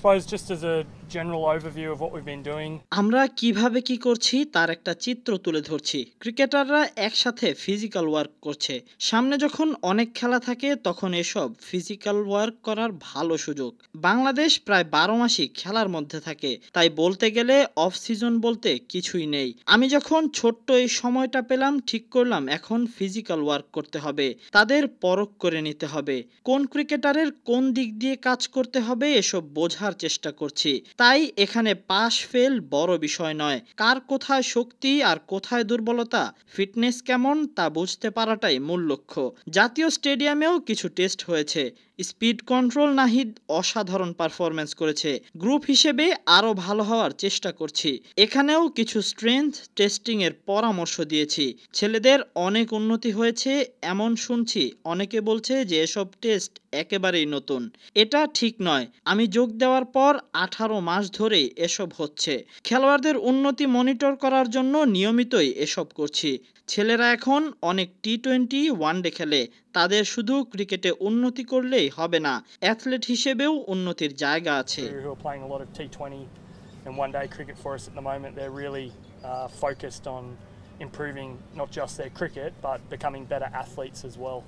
suppose just as a general overview of what we've been doing. আমরা কিভাবে কি করছি তার একটা চিত্র তুলে ধরছি। ক্রিকেটাররা একসাথে ফিজিক্যাল ওয়ার্ক করছে। সামনে যখন অনেক খেলা থাকে তখন এসব ফিজিক্যাল ওয়ার্ক করার ভালো সুযোগ। বাংলাদেশ প্রায় 12 মাসই খেলার মধ্যে থাকে, তাই বলতে গেলে অফ সিজন বলতে কিছুই নেই। আমি যখন ছোট্ট এই সময়টা পেলাম ঠিক করলাম এখন ফিজিক্যাল ওয়ার্ক করতে হবে, তাদের পরখ করে নিতে হবে, কোন ক্রিকেটারের কোন দিক দিয়ে কাজ করতে হবে এসব বোঝার চেষ্টা করছি। তাই এখানে পাস ফেল বড় বিষয় নয়, কার কোথায় শক্তি আর কোথায় দুর্বলতা, ফিটনেস কেমন তা বুঝতে পারাটাই মূল লক্ষ্য। জাতীয় স্টেডিয়ামেও কিছু টেস্ট হয়েছে। স্পিড কন্ট্রোল নাহিদ অসাধারণ পারফরম্যান্স করেছে। গ্রুপ হিসেবে আরও ভালো হওয়ার চেষ্টা করছি। এখানেও কিছু স্ট্রেংথ টেস্টিং এর পরামর্শ দিয়েছি। ছেলেদের অনেক উন্নতি হয়েছে এমন শুনছি, অনেকে বলছে যে এসব টেস্ট একেবারেই নতুন। এটা ঠিক নয়, আমি যোগ দেওয়ার পর 18 মাস ধরে এসব হচ্ছে। খেলোয়াড়দের উন্নতি মনিটর করার জন্য নিয়মিতই এসব করছি। ছেলেরা এখন অনেক টি-20 ওয়ানডে খেলে, তাদের শুধু ক্রিকেটে উন্নতি করলেই হবে না, অ্যাথলেট হিসেবেও উন্নতির জায়গা আছে। Who are playing a lot of T20 and one-day cricket for us at the moment. They're really focused on improving not just their cricket but becoming better athletes as well.